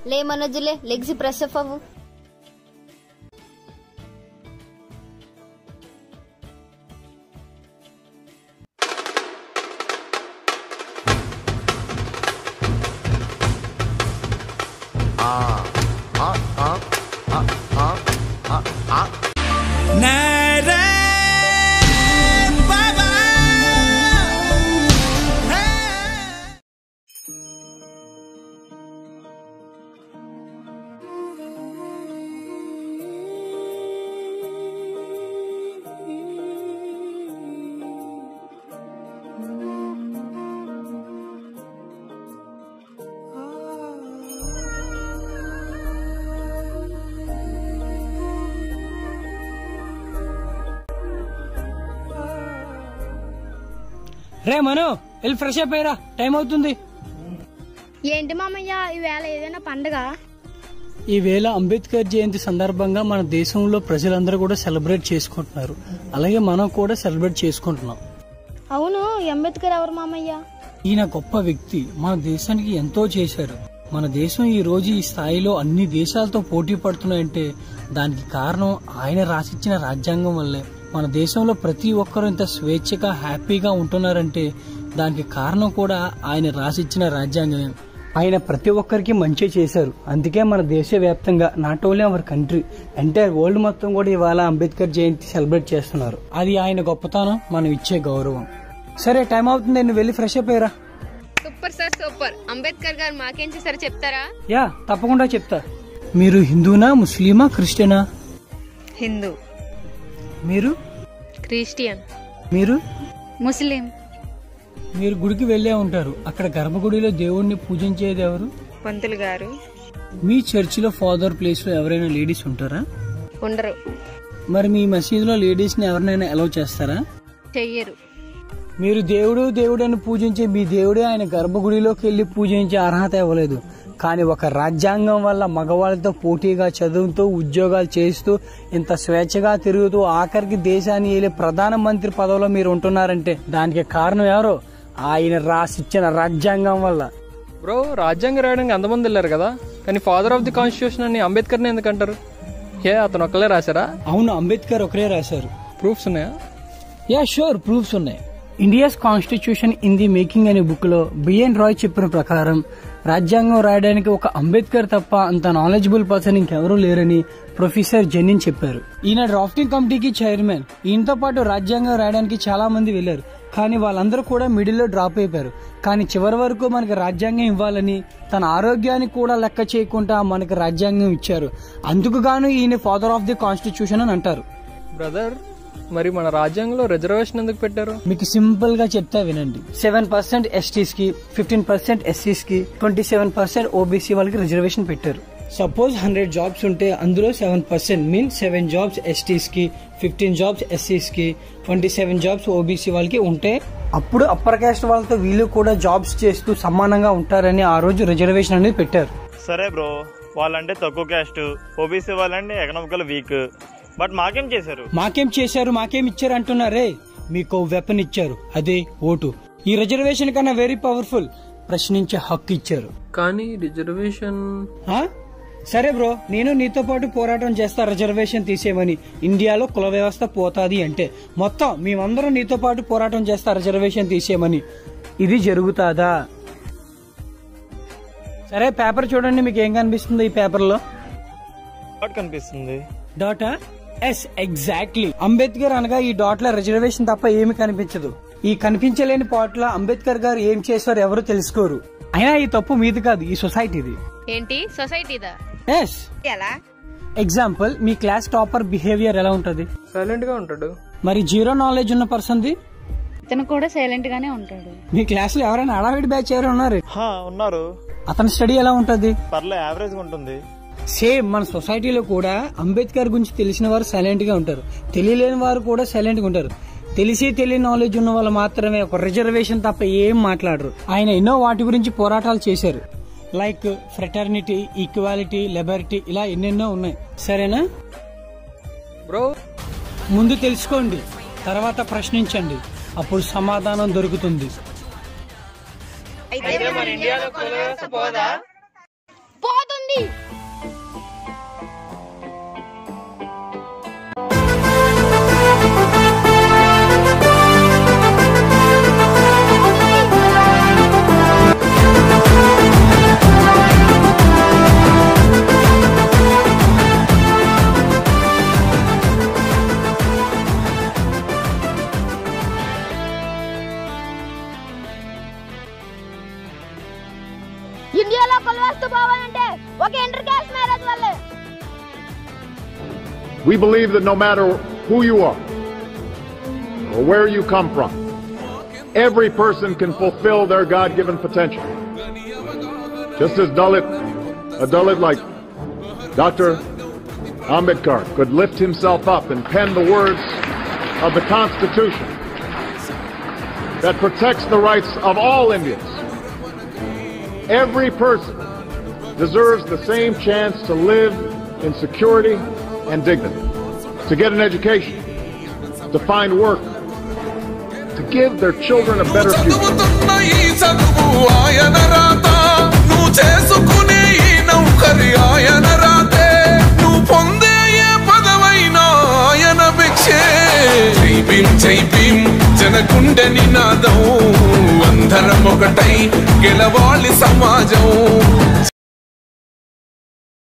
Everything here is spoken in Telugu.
లే మనోజులే, లెగ్సి ప్రెస్ అప్ అవ్వు. రే మను, వెళ్ళి ఫ్రెష్ అప్ అయ్యరా, టైం అవుతుంది. ఏంటి మామయ్య, ఈవేళ ఏదైనా పండుగ? ఈవేళ అంబేద్కర్ జయంతి సందర్భంగా మన దేశంలో ప్రజలందరూ కూడా సెలబ్రేట్ చేసుకుంటున్నారు. అలాగే మనం కూడా సెలబ్రేట్ చేసుకుంటున్నాం. అవును, అంబేద్కర్ ఎవరు మామయ్య? ఈయన గొప్ప వ్యక్తి, మన దేశానికి ఎంతో చేశారు. మన దేశం ఈ రోజు ఈ స్థాయిలో అన్ని దేశాలతో పోటీ పడుతున్నాయంటే దానికి కారణం ఆయన రాసిచ్చిన రాజ్యాంగం వల్లే. మన దేశంలో ప్రతి ఒక్కరూ ఇంత స్వేచ్ఛగా హ్యాపీగా ఉంటున్నారంటే దానికి కారణం కూడా ఆయన రాసిచ్చిన రాజ్యాంగమే. ఆయన ప్రతి ఒక్కరికి మంచి చేశారు. అందుకే మన దేశవ్యాప్తంగా not only our country, entire world మొత్తం కూడా ఇవాళ అంబేద్కర్ జయంతి సెలబ్రేట్ చేస్తున్నారు. అది ఆయన గొప్పతనం, మనం ఇచ్చే గౌరవం. సరే, టైం అవుతుంది, నువ్వు వెళ్ళి ఫ్రెష్ అప్ అయ్యరా. Super sir, super. అంబేద్కర్ గారు మాకేం చేశారో చెప్తారా? యా, తప్పకుండా చెప్తా. మీరు హిందూనా, ముస్లిమా, క్రిస్టియనా? హిందూ. మీరు? క్రిస్టియన్. మీరు? ముస్లిం. మీరు గుడికి వెళ్లే ఉంటారు. అక్కడ గర్భగుడిలో దేవుణ్ణి పూజించేది ఎవరు? పంతులు గారు. మీ చర్చిలో ఫాదర్ ప్లేస్ లో ఎవరైనా లేడీస్ ఉంటారా? ఉండరు. మరి మీ మసీదులో లేడీస్ ని ఎవరినైనా అలౌ చేస్తారా? చెయ్యరు. మీరు దేవుడు దేవుడు అని పూజించే మీ దేవుడే ఆయన గర్భగుడిలోకి వెళ్లి పూజించే అర్హత ఇవ్వలేదు. కానీ ఒక రాజ్యాంగం వల్ల మగవాళ్ళతో పోటీగా చదువుతూ ఉద్యోగాలు చేస్తూ ఇంత స్వేచ్ఛగా తిరుగుతూ ఆఖరికి దేశాన్ని ఏలే ప్రధానమంత్రి పదవిలో మీరు ఉంటున్నారంటే దానికి కారణం ఎవరో? ఆయన రాసిచ్చిన రాజ్యాంగం వల్ల. బ్రో, రాజ్యాంగం రాయడానికి అంతమంది వెళ్ళారు కదా, కానీ ఫాదర్ ఆఫ్ ది కాన్స్టిట్యూషన్ అని అంబేద్కర్ ని ఎందుకంటారు? అతను ఒక్కలే రాశారా? అవును, అంబేద్కర్ ఒకరే రాశారు. ప్రూఫ్స్ ఉన్నాయా? యా షూర్, ప్రూఫ్స్ ఉన్నాయి. India's constitution in the making అనే బుక్ లో బిఎన్ రాయ్ చెప్పిన ప్రకారం రాజ్యాంగం రాయడానికి ఒక అంబేద్కర్ తప్ప అంత నాలెడ్జబుల్ పర్సన్ ఇంకెవరూ లేరని ప్రొఫెసర్ జెన్నిన్ చెప్పారు. ఈయన డ్రాఫ్టింగ్ కమిటీకి చైర్మన్. ఈయనతో పాటు రాజ్యాంగం రాయడానికి చాలా మంది వెళ్లారు, కానీ వాళ్ళందరూ కూడా మిడిల్ లో డ్రాప్ అయిపోయారు. కానీ చివరి వరకు మనకి రాజ్యాంగం ఇవ్వాలని తన ఆరోగ్యాన్ని కూడా లెక్క చేయకుండా మనకి రాజ్యాంగం ఇచ్చారు. అందుకు గాను ఈయన ఫాదర్ ఆఫ్ ది కాన్స్టిట్యూషన్ అని అంటారు. బ్రదర్, మరి మన రాజ్యాంగంలో రిజర్వేషన్ ఎందుకు పెట్టారు? మీకు సింపుల్ గా చెప్తా వినండి. 7% ఎస్టీస్ కి, 15% ఎస్సీస్ కి, 27% ఓబీసీ వాళ్ళకి రిజర్వేషన్ పెట్టారు. సపోజ్ 100 జాబ్స్ ఉంటే అందులో 7% మీన్ 7 జాబ్స్ ఎస్టీస్ కి, 15 జాబ్స్ ఎస్సీస్ కి, 27 జాబ్స్ ఓబీసీ వాళ్ళకి ఉంటే అప్పుడు అప్పర్ కాస్ట్ వాళ్ళతో వీళ్ళు కూడా జాబ్స్ చేస్తూ సమానంగా ఉంటారని ఆ రోజు రిజర్వేషన్ అనేది పెట్టారు. సరే బ్రో, వాళ్ళంటే తక్కువ క్యాస్ట్, ఓబీసీ వాళ్ళంటే ఎకనామికల్ వీక్, బట్ మాకేం చేశారు? మాకేం ఇచ్చారు అంటున్నారే? మీకు వెపన్ ఇచ్చారు, అదే ఓటు. ఈ రిజర్వేషన్ కన్నా వెరీ పవర్ఫుల్, ప్రశ్నించే హక్కు ఇచ్చారు. కానీ రిజర్వేషన్ సరే బ్రో, నేను నీతో పాటు పోరాటం చేస్తా రిజర్వేషన్ తీసేయమని. ఇండియాలో కుల వ్యవస్థ పోతాది అంటే మొత్తం మేమందరం నీతో పాటు పోరాటం చేస్తా రిజర్వేషన్ తీసేయమని. ఇది జరుగుతాదా? సరే, పేపర్ చూడండి, మీకు ఏం కనిపిస్తుంది ఈ పేపర్ లో? కనిపిస్తుంది. డాటా? Yes, exactly. అంబేద్కర్ అనగా ఈ డాట్ లో రిజర్వేషన్ తప్ప ఏమి కనిపించదు. ఈ కనిపించలేని పాట్ లో అంబేద్కర్ గారు ఏం చేశారు ఎవరు తెలుసుకోరు. అయినా ఈ తప్పు మీది కాదు, ఈ సొసైటీది. ఏంటి సొసైటీదా? ఎస్. ఎలా? ఎగ్జాంపుల్, మీ క్లాస్ టాపర్ బిహేవియర్ ఎలా ఉంటది? సైలెంట్ గా ఉంటాడు. మరి జీరో నాలెడ్జ్ ఉన్న పర్సన్ ది? ఇతను కూడా సైలెంట్ గానే ఉంటాడు. మీ క్లాస్ లో ఎవరైనా అడావిడి బ్యాచ్ ఎవరైనా ఉన్నారు. అతని స్టడీ ఎలా ఉంటది? పర్లే, యావరేజ్ గా ఉంటుంది. సేమ్ మన సొసైటీలో కూడా అంబేద్కర్ గురించి తెలిసిన వారు సైలెంట్ గా ఉంటారు, తెలియలేని వారు కూడా సైలెంట్ గా ఉంటారు. తెలియని నాలెడ్జ్ ఉన్న వాళ్ళు మాత్రమే ఒక రిజర్వేషన్ తప్ప ఏం మాట్లాడరు. ఆయన ఎన్నో వాటి గురించి పోరాటాలు చేశారు, లైక్ ఫ్రెటర్నిటీ, ఈక్వాలిటీ, లిబర్టీ, ఇలా ఎన్నెన్నో ఉన్నాయి. సరేనా బ్రో? ముందు తెలుసుకోండి, తర్వాత ప్రశ్నించండి, అప్పుడు సమాధానం దొరుకుతుంది. పోతుంది. ఇండియాలో కొలవస్తు పోవాలంటే ఒక ఇంటర్ కాస్ట్ మ్యారేజ్ వల్లే. We believe that no matter who you are or where you come from, every person can fulfill their God-given potential. Just as a Dalit like Dr. Ambedkar could lift himself up and pen the words of the Constitution that protects the rights of all Indians. Every person deserves the same chance to live in security and dignity, to get an education, to find work, to give their children a better future. జనకుండె నినాదం అందరం ఒకటై గెలవాలి సమాజం.